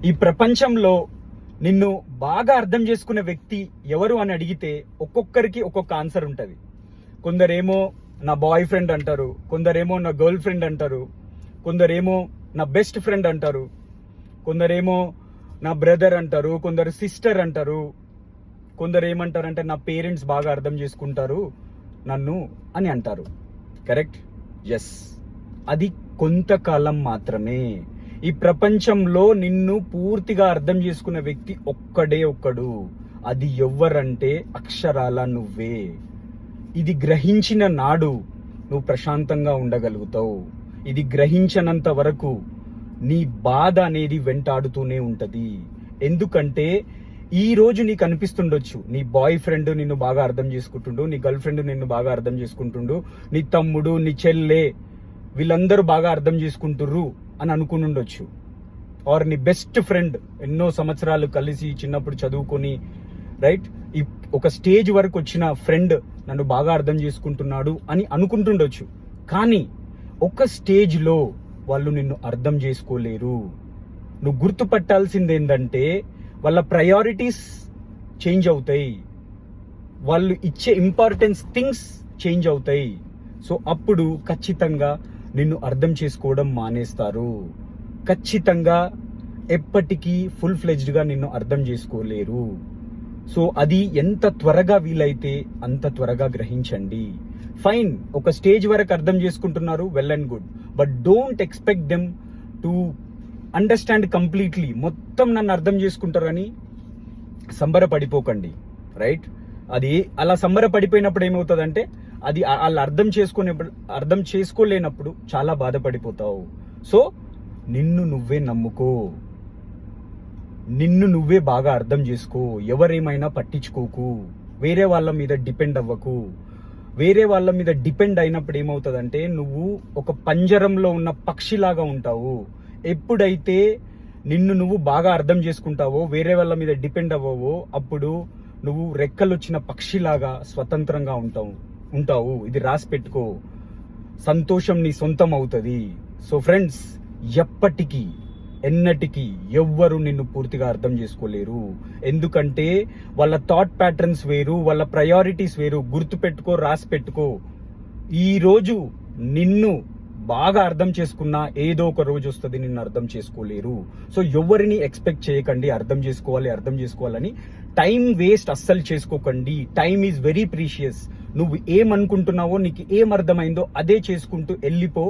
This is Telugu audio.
ఈ ప్రపంచంలో నిన్ను బాగా అర్థం చేసుకునే వ్యక్తి ఎవరు అని అడిగితే ఒక్కొక్కరికి ఒక్కొక్క ఆన్సర్ ఉంటుంది. కొందరేమో నా బాయ్ ఫ్రెండ్ అంటారు, కొందరేమో నా గర్ల్ ఫ్రెండ్ అంటారు, కొందరేమో నా బెస్ట్ ఫ్రెండ్ అంటారు, కొందరేమో నా బ్రదర్ అంటారు, కొందరు సిస్టర్ అంటారు, కొందరు ఏమంటారంటే నా పేరెంట్స్ బాగా అర్థం చేసుకుంటారు నన్ను అని అంటారు. కరెక్ట్? ఎస్, అది కొంతకాలం మాత్రమే. ఈ ప్రపంచంలో నిన్ను పూర్తిగా అర్థం చేసుకున్న వ్యక్తి ఒక్కడే ఒక్కడు. అది ఎవ్వరంటే అక్షరాల నువ్వే. ఇది గ్రహించిన నాడు నువ్వు ప్రశాంతంగా ఉండగలుగుతావు. ఇది గ్రహించనంత వరకు నీ బాధ అనేది వెంటాడుతూనే ఉంటది. ఎందుకంటే ఈ రోజు నీకు అనిపిస్తుండొచ్చు నీ బాయ్ ఫ్రెండ్ నిన్ను బాగా అర్థం చేసుకుంటుండు, నీ గర్ల్ ఫ్రెండ్ నిన్ను బాగా అర్థం చేసుకుంటుండు, నీ తమ్ముడు, నీ చెల్లె వీళ్ళందరూ బాగా అర్థం చేసుకుంటుర్రు అని అనుకునుండొచ్చు. ఆర్ నీ బెస్ట్ ఫ్రెండ్ ఎన్నో సంవత్సరాలు కలిసి చిన్నప్పుడు చదువుకొని రైట్ ఒక స్టేజ్ వరకు వచ్చిన ఫ్రెండ్ నన్ను బాగా అర్థం చేసుకుంటున్నాడు అని అనుకుంటుండొచ్చు. కానీ ఒక స్టేజ్లో వాళ్ళు నిన్ను అర్థం చేసుకోలేరు. నువ్వు గుర్తుపట్టాల్సింది ఏంటంటే వాళ్ళ ప్రయారిటీస్ చేంజ్ అవుతాయి, వాళ్ళు ఇచ్చే ఇంపార్టెన్స్ థింగ్స్ చేంజ్ అవుతాయి. సో అప్పుడు ఖచ్చితంగా నిన్ను అర్థం చేసుకోవడం మానేస్తారు. ఖచ్చితంగా ఎప్పటికీ ఫుల్ ఫ్లెడ్జ్డ్గా నిన్ను అర్థం చేసుకోలేరు. సో అది ఎంత త్వరగా వీలైతే అంత త్వరగా గ్రహించండి. ఫైన్, ఒక స్టేజ్ వరకు అర్థం చేసుకుంటున్నారు, well and good, but don't expect them to understand completely. మొత్తం నన్ను అర్థం చేసుకుంటారని సంబరపడిపోకండి. రైట్? అది అలా సంబరపడిపోయినప్పుడు ఏమవుతుందంటే అది వాళ్ళు అర్థం చేసుకోలేనప్పుడు చాలా బాధపడిపోతావు. సో నిన్ను నువ్వే నమ్ముకో, నిన్ను నువ్వే బాగా అర్థం చేసుకో. ఎవరేమైనా పట్టించుకోకు, వేరే వాళ్ళ మీద డిపెండ్ అవ్వకు. వేరే వాళ్ళ మీద డిపెండ్ అయినప్పుడు ఏమవుతుందంటే నువ్వు ఒక పంజరంలో ఉన్న పక్షిలాగా ఉంటావు. ఎప్పుడైతే నిన్ను నువ్వు బాగా అర్థం చేసుకుంటావో, వేరే వాళ్ళ మీద డిపెండ్ అవ్వవో, అప్పుడు నువ్వు రెక్కలు వచ్చిన పక్షిలాగా స్వతంత్రంగా ఉంటావు. ఇది రాసి పెట్టుకో. సంతోషం నీ సొంతం అవుతుంది. సో ఫ్రెండ్స్, ఎప్పటికీ ఎన్నటికీ ఎవ్వరు నిన్ను పూర్తిగా అర్థం చేసుకోలేరు. ఎందుకంటే వాళ్ళ థాట్ ప్యాటర్న్స్ వేరు, వాళ్ళ ప్రయారిటీస్ వేరు. గుర్తుపెట్టుకో, రాసి పెట్టుకో. ఈ రోజు నిన్ను బాగా అర్థం చేసుకున్నా ఏదో ఒక రోజు వస్తుంది నిన్ను అర్థం చేసుకోలేరు. సో ఎవరిని ఎక్స్పెక్ట్ చేయకండి అర్థం చేసుకోవాలని. టైం వేస్ట్ అస్సలు చేసుకోకండి. Time is very precious. నువ్వు ఏమనుకుంటున్నావో, నీకు ఏం అర్థమైందో అదే చేసుకుంటూ వెళ్ళిపో.